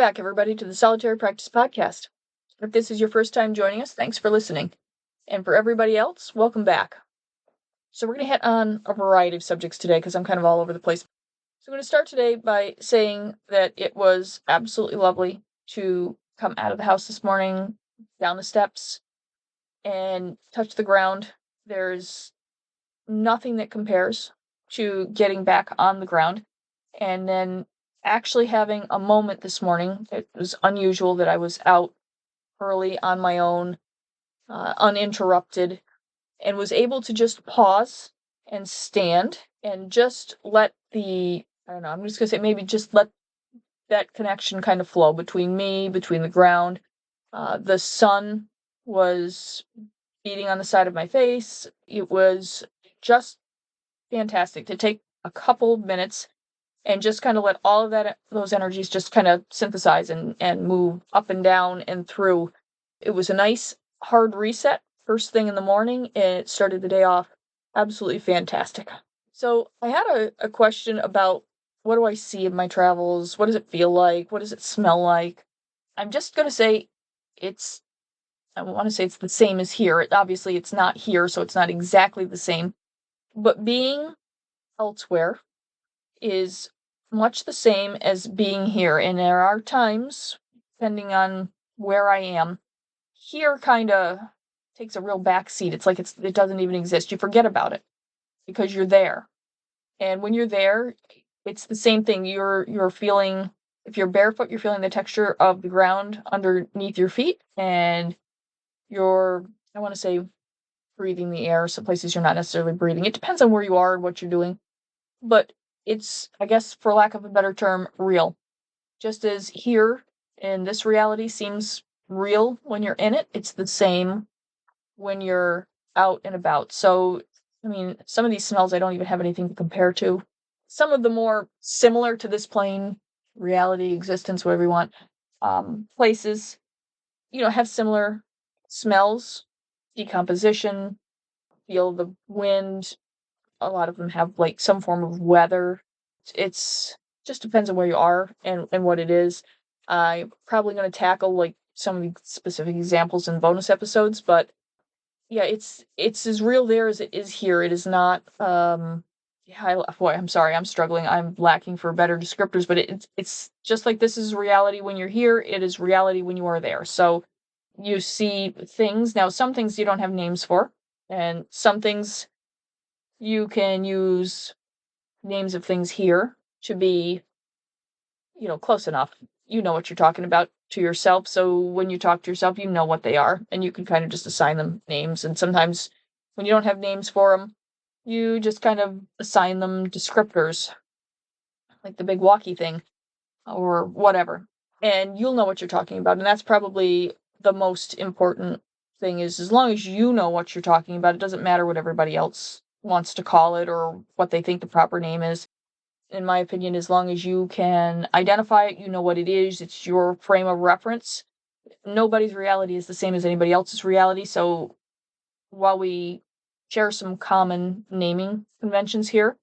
back, everybody, to the Solitary Practice Podcast. If this is your first time joining us, thanks for listening. And for everybody else, welcome back. So we're going to hit on a variety of subjects today because I'm kind of all over the place. So I'm going to start today by saying that it was absolutely lovely to come out of the house this morning, down the steps, and touch the ground. There's nothing that compares to getting back on the ground and then actually having a moment this morning. It was unusual that I was out early on my own, uninterrupted, and was able to just pause and stand and just let I'm just going to say maybe just let that connection kind of flow between me, between the ground. The sun was beating on the side of my face. It was just fantastic to take a couple minutes and just kind of let all of those energies just kind of synthesize and move up and down and through. It was a nice hard reset first thing in the morning, and it started the day off absolutely fantastic. So I had a question about what do I see in my travels? What does it feel like? What does it smell like? I'm just going to say I want to say it's the same as here. Obviously, it's not here, so it's not exactly the same. But being elsewhere is much the same as being here. And there are times, depending on where I am, here kind of takes a real backseat. It's like it doesn't even exist. You forget about it because you're there. And when you're there, it's the same thing. You're feeling, if you're barefoot, you're feeling the texture of the ground underneath your feet, and I want to say, breathing the air. Some places you're not necessarily breathing. It depends on where you are and what you're doing. But it's, I guess, for lack of a better term, real. Just as here in this reality seems real when you're in it, it's the same when you're out and about. So, I mean, some of these smells I don't even have anything to compare to. Some of the more similar to this plane, reality, existence, whatever you want, places, have similar smells, decomposition, feel the wind. A lot of them have like some form of weather. It's just depends on where you are and what it is. I'm probably going to tackle like some of the specific examples in bonus episodes, but yeah, it's as real there as it is here. It is not. I'm sorry, I'm struggling. I'm lacking for better descriptors, but it's just like this is reality when you're here. It is reality when you are there. So you see things now. Some things you don't have names for, and some things you can use names of things here to be, close enough. You know what you're talking about to yourself. So when you talk to yourself, you know what they are, and you can kind of just assign them names. And sometimes when you don't have names for them, you just kind of assign them descriptors, like the big walkie thing or whatever. And you'll know what you're talking about. And that's probably the most important thing is as long as you know what you're talking about, it doesn't matter what everybody else wants to call it or what they think the proper name is. In my opinion, as long as you can identify it, you know what it is, it's your frame of reference. Nobody's reality is the same as anybody else's reality, so while we share some common naming conventions here,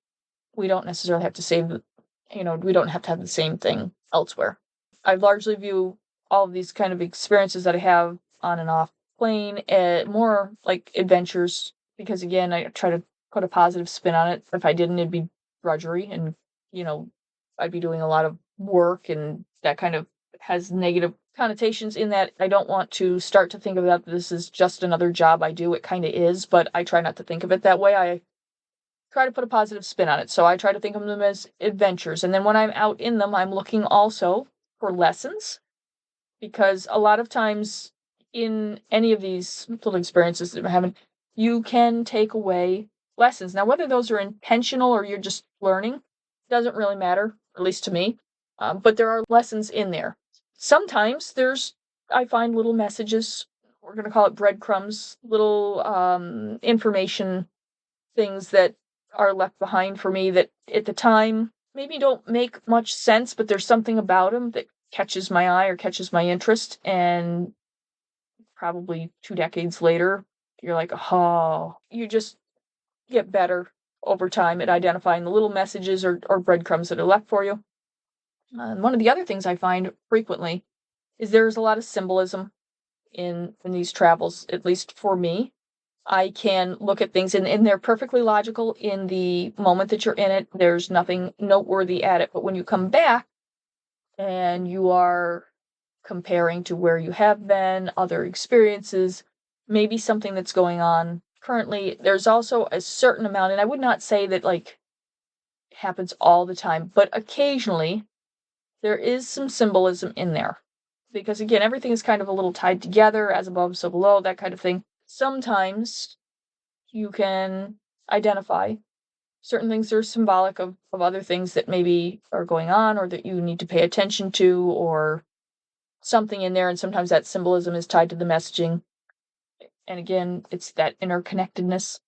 we don't necessarily have to say we don't have to have the same thing elsewhere. I largely view all of these kind of experiences that I have on and off plane more like adventures, because again, I try to put a positive spin on it. If I didn't, it'd be drudgery and I'd be doing a lot of work, and that kind of has negative connotations in that I don't want to start to think of that this is just another job I do. It kind of is, but I try not to think of it that way. I try to put a positive spin on it. So I try to think of them as adventures. And then when I'm out in them, I'm looking also for lessons, because a lot of times in any of these little experiences that I'm having, you can take away lessons. Now, whether those are intentional or you're just learning, doesn't really matter, at least to me. But there are lessons in there. Sometimes I find little messages, we're going to call it breadcrumbs, little information things that are left behind for me that at the time maybe don't make much sense, but there's something about them that catches my eye or catches my interest. And probably 2 decades later, you're like, oh, you just get better over time at identifying the little messages or breadcrumbs that are left for you. And one of the other things I find frequently is there's a lot of symbolism in these travels, at least for me. I can look at things and they're perfectly logical in the moment that you're in it. There's nothing noteworthy at it. But when you come back and you are comparing to where you have been, other experiences, maybe something that's going on currently, there's also a certain amount, and I would not say that like it happens all the time, but occasionally there is some symbolism in there. Because again, everything is kind of a little tied together, as above, so below, that kind of thing. Sometimes you can identify certain things that are symbolic of other things that maybe are going on or that you need to pay attention to, or something in there, and sometimes that symbolism is tied to the messaging. And again, it's that interconnectedness.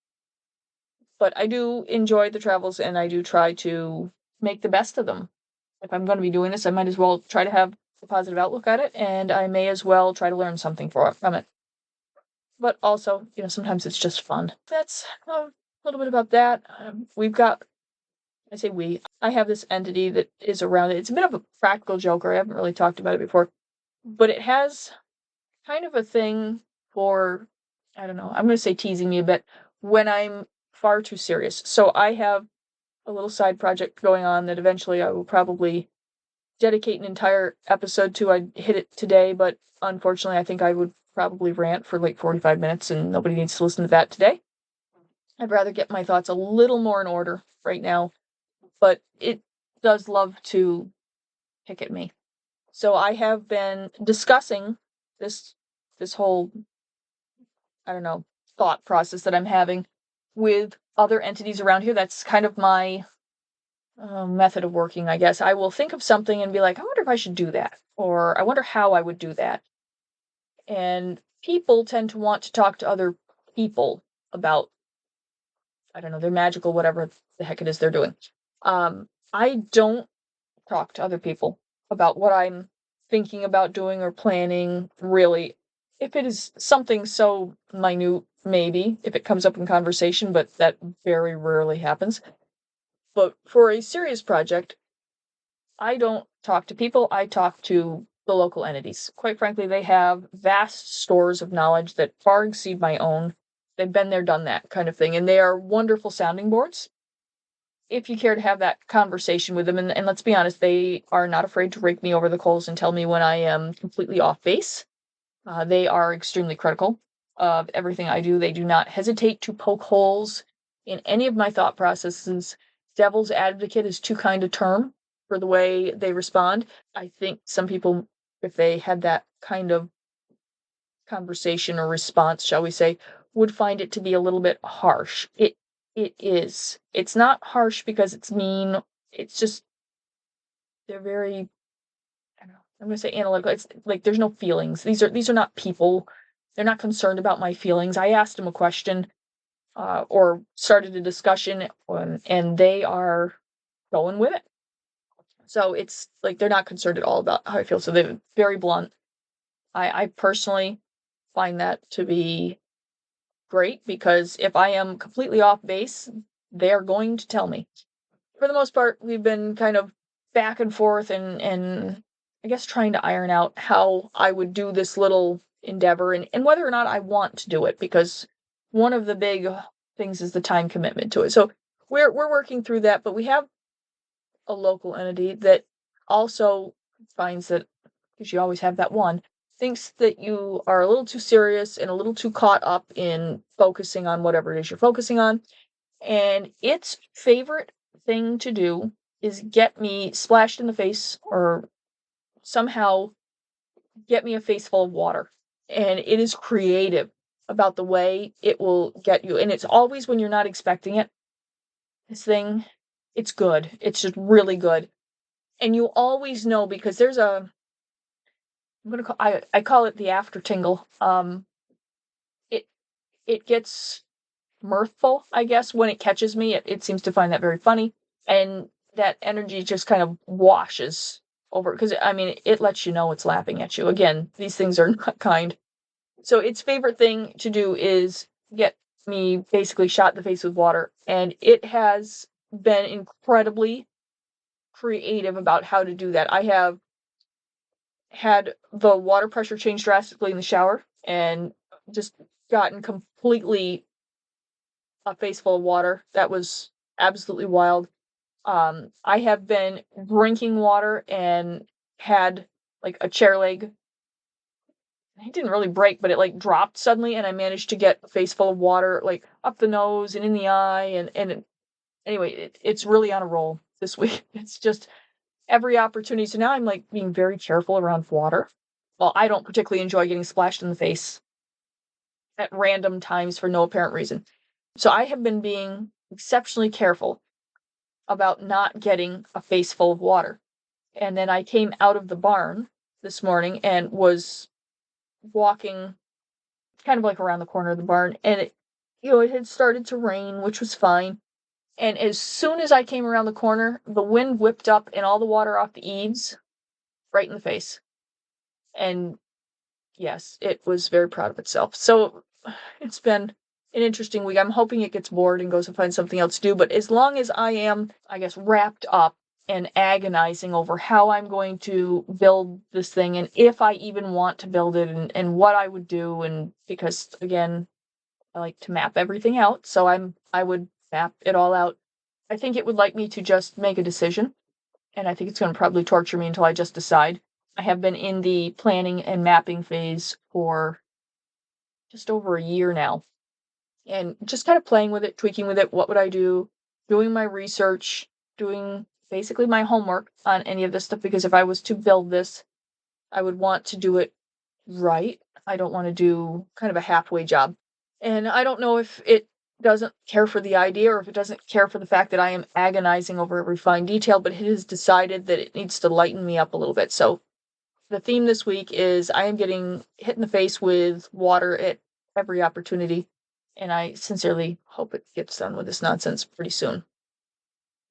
But I do enjoy the travels, and I do try to make the best of them. If I'm going to be doing this, I might as well try to have a positive outlook at it, and I may as well try to learn something from it. But also, sometimes it's just fun. That's a little bit about that. We've got, I say we, I have this entity that is around it. It's a bit of a practical joker. I haven't really talked about it before, but it has kind of a thing for, I don't know, I'm going to say teasing me a bit when I'm far too serious. So I have a little side project going on that eventually I will probably dedicate an entire episode to. I hit it today, but unfortunately I think I would probably rant for like 45 minutes and nobody needs to listen to that today. I'd rather get my thoughts a little more in order right now, but it does love to pick at me. So I have been discussing this whole, I don't know, thought process that I'm having with other entities around here. That's kind of my method of working, I guess. I will think of something and be like, I wonder if I should do that, or I wonder how I would do that. And people tend to want to talk to other people about, I don't know, their magical whatever the heck it is they're doing. I don't talk to other people about what I'm thinking about doing or planning, really. If it is something so minute, maybe, if it comes up in conversation, but that very rarely happens. But for a serious project, I don't talk to people, I talk to the local entities. Quite frankly, they have vast stores of knowledge that far exceed my own. They've been there, done that kind of thing, and they are wonderful sounding boards. If you care to have that conversation with them, and let's be honest, they are not afraid to rake me over the coals and tell me when I am completely off base. They are extremely critical of everything I do. They do not hesitate to poke holes in any of my thought processes. Devil's advocate is too kind a term for the way they respond. I think some people, if they had that kind of conversation or response, shall we say, would find it to be a little bit harsh. It is. It's not harsh because it's mean. It's just they're very, I don't know, I'm gonna say analytical. It's like there's no feelings. These are not people. They're not concerned about my feelings. I asked them a question, or started a discussion, and they are going with it. So it's like they're not concerned at all about how I feel. So they're very blunt. I personally find that to be great because if I am completely off base, they are going to tell me. For the most part, we've been kind of back and forth and I guess trying to iron out how I would do this little endeavor and whether or not I want to do it, because one of the big things is the time commitment to it. So we're working through that, but we have a local entity that also finds that, because you always have that one, thinks that you are a little too serious and a little too caught up in focusing on whatever it is you're focusing on. And its favorite thing to do is get me splashed in the face or somehow get me a face full of water. And it is creative about the way it will get you. And it's always when you're not expecting it. This thing, it's good. It's just really good. And you always know because there's I call it the after tingle. It it gets mirthful, I guess, when it catches me. It seems to find that very funny. And that energy just kind of washes over, because I mean it lets you know it's laughing at you. Again, these things are not kind. So its favorite thing to do is get me basically shot in the face with water, and it has been incredibly creative about how to do that. I have had the water pressure change drastically in the shower and just gotten completely a face full of water. That was absolutely wild. I have been drinking water and had like a chair leg. It didn't really break, but it like dropped suddenly, and I managed to get a face full of water like up the nose and in the eye, anyway, it's really on a roll this week. It's just every opportunity. So now I'm like being very careful around water. Well, I don't particularly enjoy getting splashed in the face at random times for no apparent reason. So I have been being exceptionally careful about not getting a face full of water. And then I came out of the barn this morning and was walking kind of like around the corner of the barn, and it had started to rain, which was fine. And as soon as I came around the corner, the wind whipped up and all the water off the eaves right in the face. And yes, it was very proud of itself. So it's been an interesting week. I'm hoping it gets bored and goes and finds something else to do. But as long as I am, I guess, wrapped up and agonizing over how I'm going to build this thing and if I even want to build it and what I would do, and because again, I like to map everything out, so I would map it all out. I think it would like me to just make a decision, and I think it's going to probably torture me until I just decide. I have been in the planning and mapping phase for just over a year now, and just kind of playing with it, tweaking with it. What would I do? Doing my research, doing basically my homework on any of this stuff, because if I was to build this, I would want to do it right. I don't want to do kind of a halfway job. And I don't know if it doesn't care for the idea or if it doesn't care for the fact that I am agonizing over every fine detail, but it has decided that it needs to lighten me up a little bit. So the theme this week is I am getting hit in the face with water at every opportunity, and I sincerely hope it gets done with this nonsense pretty soon.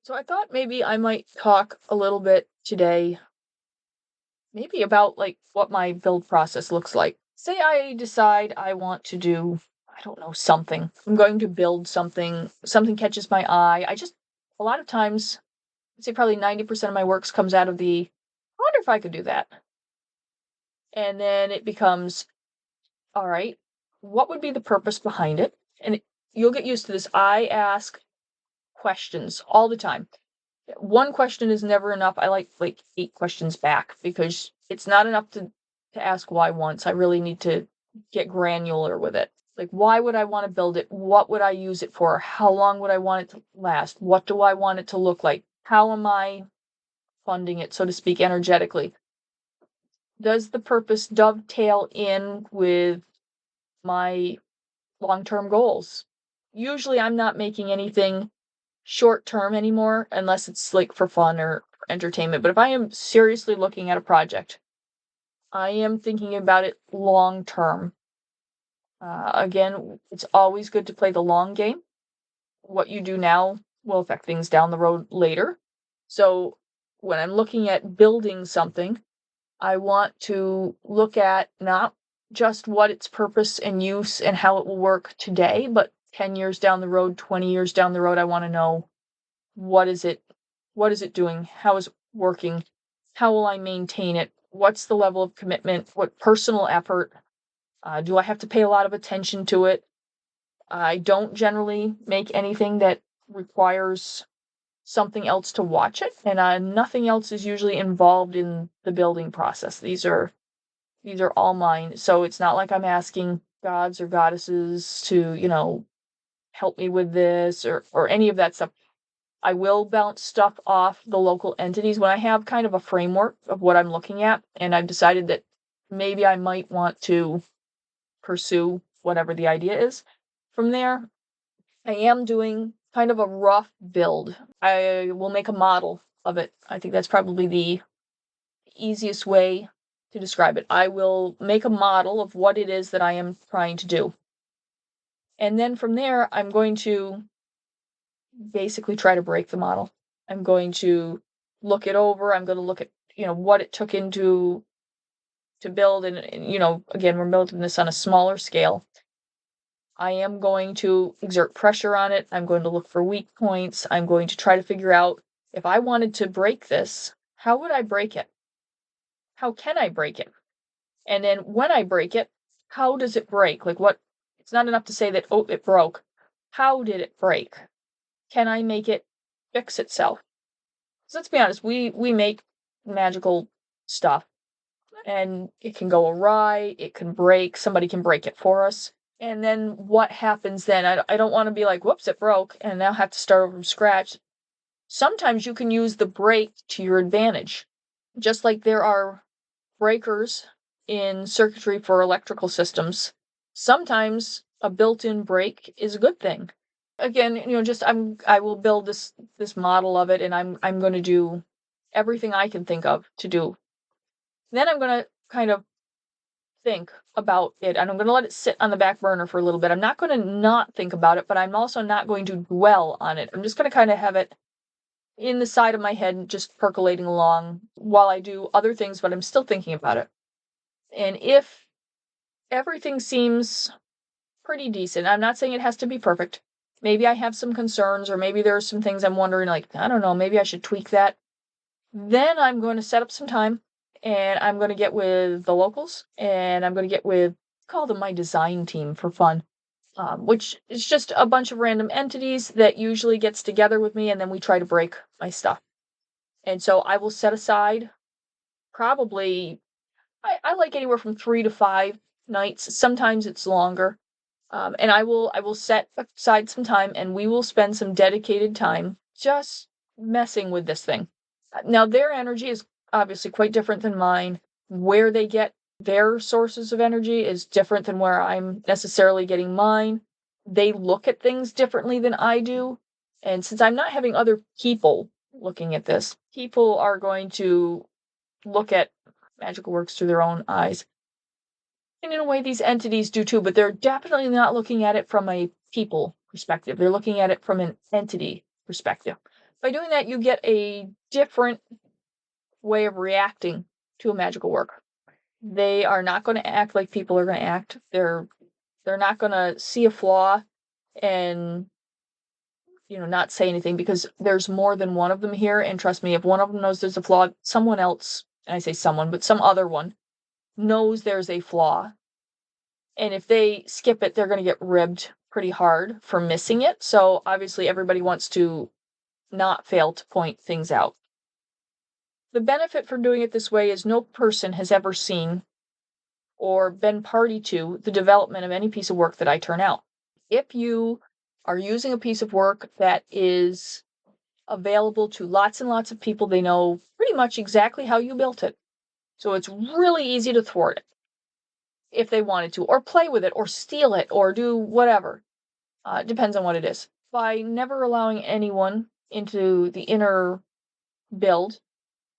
So I thought maybe I might talk a little bit today, maybe about like what my build process looks like. Say I decide I want to do, I don't know, something. I'm going to build something, something catches my eye. A lot of times, I'd say probably 90% of my works comes out of I wonder if I could do that. And then it becomes, all right, what would be the purpose behind it? And you'll get used to this. I ask questions all the time. One question is never enough. I like 8 questions back, because it's not enough to ask why once. I really need to get granular with it. Like, why would I want to build it? What would I use it for? How long would I want it to last? What do I want it to look like? How am I funding it, so to speak, energetically? Does the purpose dovetail in with my long-term goals? Usually I'm not making anything short term anymore unless it's like for fun or entertainment. But if I am seriously looking at a project, I am thinking about it long term. Again, it's always good to play the long game. What you do now will affect things down the road later. So when I'm looking at building something, I want to look at not just what its purpose and use and how it will work today, but 10 years down the road, 20 years down the road, I want to know, what is it doing? How is it working? How will I maintain it? What's the level of commitment? What personal effort? Do I have to pay a lot of attention to it? I don't generally make anything that requires something else to watch it, and nothing else is usually involved in the building process. These are all mine. So it's not like I'm asking gods or goddesses to, help me with this or any of that stuff. I will bounce stuff off the local entities when I have kind of a framework of what I'm looking at, and I've decided that maybe I might want to pursue whatever the idea is. From there, I am doing kind of a rough build. I will make a model of it. I think that's probably the easiest way to describe it. I will make a model of what it is that I am trying to do. And then from there, I'm going to basically try to break the model. I'm going to look it over. I'm going to look at, what it took into to build. And, again, we're building this on a smaller scale. I am going to exert pressure on it. I'm going to look for weak points. I'm going to try to figure out If I wanted to break this, how would I break it? How can I break it? And then when I break it, how does it break? Like what? It's not enough to say that, oh, it broke. How did it break? Can I make it fix itself? So let's be honest, we make magical stuff and it can go awry, it can break, somebody can break it for us. And then what happens then? I don't want to be like, whoops, it broke, and now have to start over from scratch. Sometimes you can use the break to your advantage. Just like there are breakers in circuitry for electrical systems, sometimes a built-in break is a good thing. Again, just I will build this model of it, and I'm going to do everything I can think of to do. Then I'm going to kind of think about it, and I'm going to let it sit on the back burner for a little bit. I'm not going to not think about it, but I'm also not going to dwell on it. I'm just going to kind of have it in the side of my head, just percolating along while I do other things, but I'm still thinking about it. And if everything seems pretty decent, I'm not saying it has to be perfect. Maybe I have some concerns, or maybe there are some things I'm wondering, like, I don't know, maybe I should tweak that. Then I'm going to set up some time, and I'm going to get with the locals, and I'm going to get with, call them my design team for fun, which is just a bunch of random entities that usually gets together with me, and then we try to break my stuff. And so I will set aside probably, I like anywhere from 3 to 5 nights. Sometimes it's longer. And I will set aside some time, and we will spend some dedicated time just messing with this thing. Now, their energy is obviously quite different than mine. Where they get their sources of energy is different than where I'm necessarily getting mine. They look at things differently than I do. And since I'm not having other people looking at this, people are going to look at magical works through their own eyes. And in a way, these entities do too, but they're definitely not looking at it from a people perspective. They're looking at it from an entity perspective. By doing that, you get a different way of reacting to a magical work. They are not going to act like people are going to act. They're not going to see a flaw and not say anything, because there's more than one of them here. And trust me, if one of them knows there's a flaw, someone else, and I say someone, but some other one knows there's a flaw. And if they skip it, they're going to get ribbed pretty hard for missing it. So obviously everybody wants to not fail to point things out. The benefit for doing it this way is no person has ever seen or been party to the development of any piece of work that I turn out. If you are using a piece of work that is available to lots and lots of people, they know pretty much exactly how you built it. So it's really easy to thwart it if they wanted to, or play with it, or steal it, or do whatever. Depends on what it is. By never allowing anyone into the inner build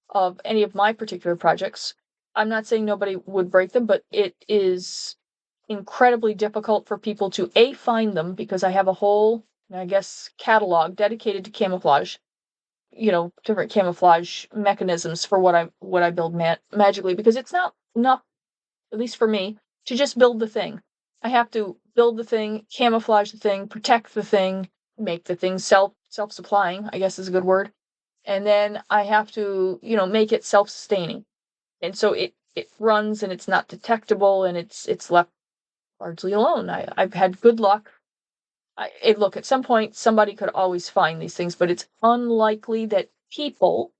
of any of my particular projects, I'm not saying nobody would break them, but it is incredibly difficult for people to find them, because I have a whole, I guess, catalog dedicated to camouflage. Different camouflage mechanisms for what I build magically, because it's not enough, at least for me, to just build the thing. I have to build the thing, camouflage the thing, protect the thing, make the thing self-supplying, I guess is a good word. And then I have to, make it self-sustaining. And so it runs, and it's not detectable, and it's left largely alone. I've had good luck. Look, at some point, somebody could always find these things, but it's unlikely that people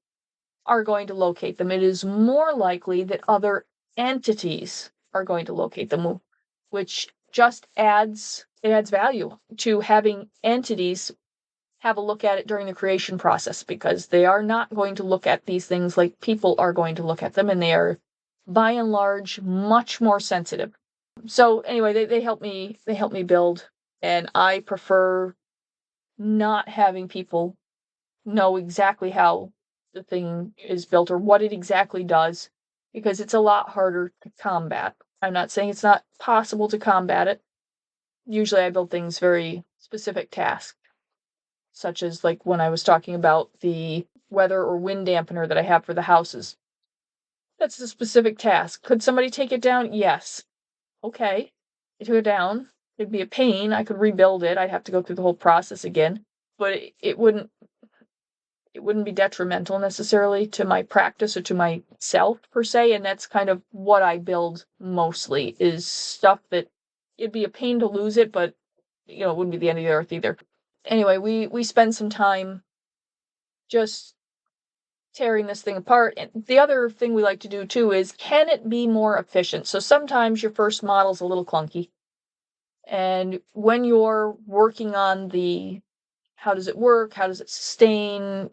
are going to locate them. It is more likely that other entities are going to locate them, which just adds value to having entities have a look at it during the creation process, because they are not going to look at these things like people are going to look at them, and they are by and large much more sensitive. So anyway, they help me build, and I prefer not having people know exactly how the thing is built or what it exactly does, because it's a lot harder to combat. I'm not saying it's not possible to combat it. Usually I build things very specific tasks, such as like when I was talking about the weather or wind dampener that I have for the houses. That's a specific task. Could somebody take it down? Yes. Okay. They took it down. It'd be a pain. I could rebuild it. I'd have to go through the whole process again. But it wouldn't it wouldn't be detrimental necessarily to my practice or to myself per se, and that's kind of what I build mostly, is stuff that it'd be a pain to lose it, but it wouldn't be the end of the earth either. Anyway, we spend some time just tearing this thing apart. And the other thing we like to do too is, can it be more efficient? So sometimes your first model's a little clunky. And when you're working on the how does it work, how does it sustain,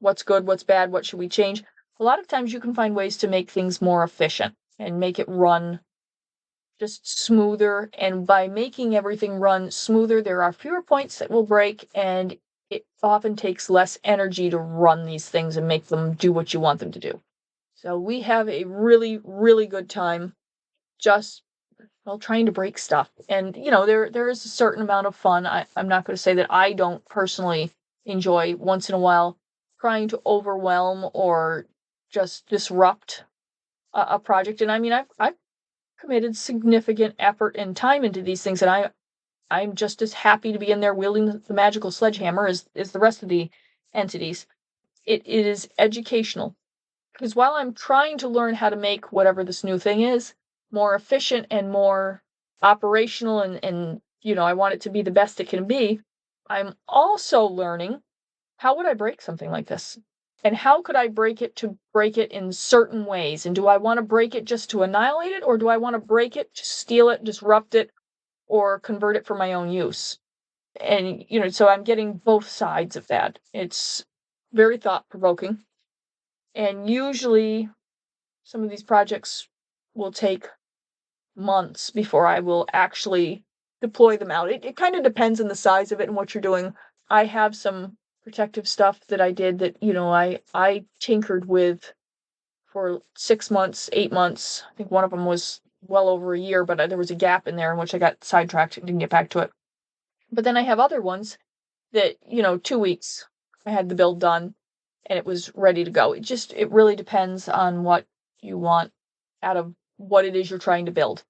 what's good, what's bad, what should we change, a lot of times you can find ways to make things more efficient and make it run just smoother. And by making everything run smoother, there are fewer points that will break, and it often takes less energy to run these things and make them do what you want them to do. So we have a really, really good time just trying to break stuff. And, there is a certain amount of fun. I'm not going to say that I don't personally enjoy once in a while trying to overwhelm or just disrupt a project. And I mean, I've committed significant effort and time into these things, and I'm just as happy to be in there wielding the magical sledgehammer as the rest of the entities. It is educational, because while I'm trying to learn how to make whatever this new thing is more efficient and more operational, and I want it to be the best it can be, I'm also learning, how would I break something like this? And how could I break it in certain ways? And do I want to break it just to annihilate it, or do I want to break it to steal it, disrupt it, or convert it for my own use? And, so I'm getting both sides of that. It's very thought-provoking. And usually some of these projects will take months before I will actually deploy them out. It kind of depends on the size of it and what you're doing. I have some protective stuff that I did that, I tinkered with for 6 months, 8 months. I think one of them was well over a year, but there was a gap in there in which I got sidetracked and didn't get back to it. But then I have other ones that, 2 weeks I had the build done and it was ready to go. It really depends on what you want out of what it is you're trying to build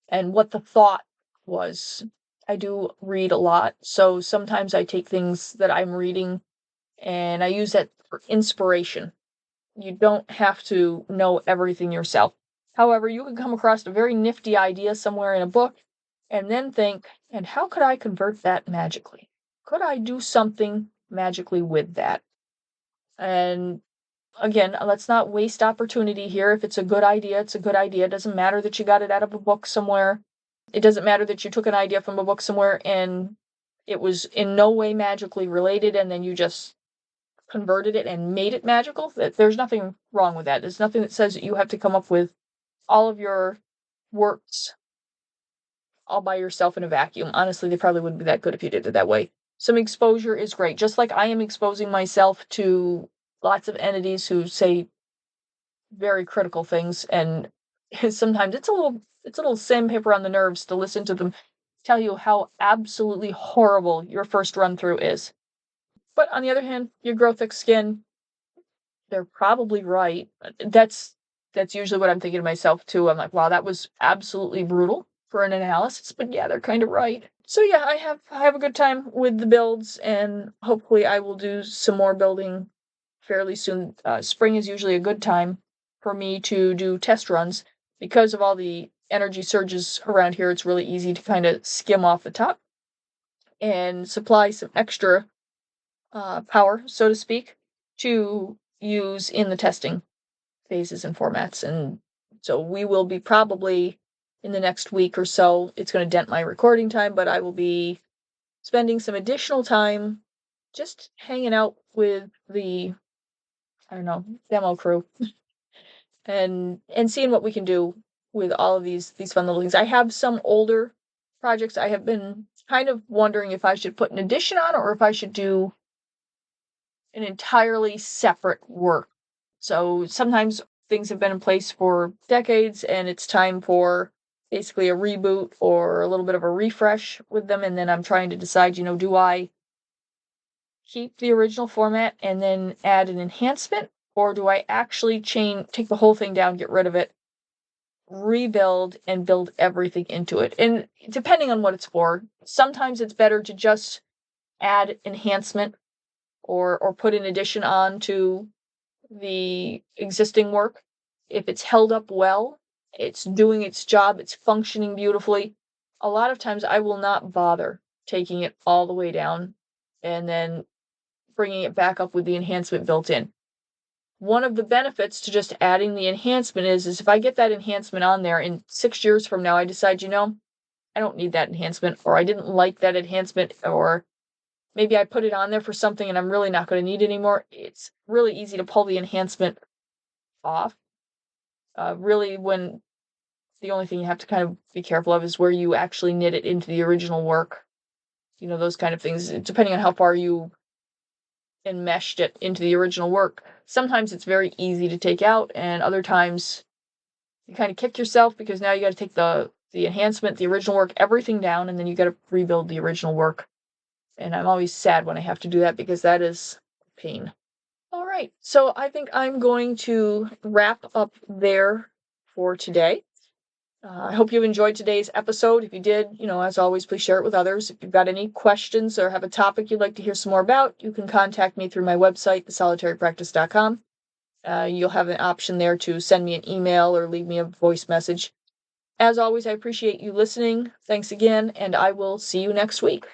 and what the thought was. I do read a lot, so sometimes I take things that I'm reading and I use that for inspiration. You don't have to know everything yourself. However, you can come across a very nifty idea somewhere in a book and then think, and how could I convert that magically? Could I do something magically with that? And again, let's not waste opportunity here. If it's a good idea, it's a good idea. It doesn't matter that you got it out of a book somewhere. It doesn't matter that you took an idea from a book somewhere and it was in no way magically related, and then you just converted it and made it magical. There's nothing wrong with that. There's nothing that says that you have to come up with all of your works all by yourself in a vacuum. Honestly, they probably wouldn't be that good if you did it that way. Some exposure is great. Just like I am exposing myself to lots of entities who say very critical things, and sometimes it's a little sandpaper on the nerves to listen to them tell you how absolutely horrible your first run through is. But on the other hand, you grow thick skin. They're probably right. That's usually what I'm thinking to myself too. I'm like, wow, that was absolutely brutal for an analysis, but yeah, they're kind of right. So yeah, I have a good time with the builds, and hopefully I will do some more building fairly soon. Spring is usually a good time for me to do test runs. Because of all the energy surges around here, it's really easy to kind of skim off the top and supply some extra power, so to speak, to use in the testing phases and formats. And so we will be probably in the next week or so, it's going to dent my recording time, but I will be spending some additional time just hanging out with the, I don't know, demo crew and seeing what we can do with all of these fun little things. I have some older projects I have been kind of wondering if I should put an addition on or if I should do an entirely separate work. So sometimes things have been in place for decades and it's time for basically a reboot or a little bit of a refresh with them. And then I'm trying to decide, do I keep the original format and then add an enhancement, or do I actually take the whole thing down, get rid of it, rebuild, and build everything into it? And depending on what it's for, sometimes it's better to just add enhancement or put an addition on to the existing work, if it's held up well, it's doing its job, it's functioning beautifully, a lot of times I will not bother taking it all the way down and then bringing it back up with the enhancement built in. One of the benefits to just adding the enhancement is if I get that enhancement on there in 6 years from now, I decide, I don't need that enhancement, or I didn't like that enhancement, or maybe I put it on there for something and I'm really not going to need it anymore. It's really easy to pull the enhancement off. Really, when the only thing you have to kind of be careful of is where you actually knit it into the original work. Those kind of things, depending on how far you enmeshed it into the original work. Sometimes it's very easy to take out, and other times you kind of kick yourself because now you got to take the enhancement, the original work, everything down, and then you got to rebuild the original work. And I'm always sad when I have to do that because that is pain. All right, so I think I'm going to wrap up there for today. I hope you enjoyed today's episode. If you did, as always, please share it with others. If you've got any questions or have a topic you'd like to hear some more about, you can contact me through my website, thesolitarypractice.com. You'll have an option there to send me an email or leave me a voice message. As always, I appreciate you listening. Thanks again, and I will see you next week.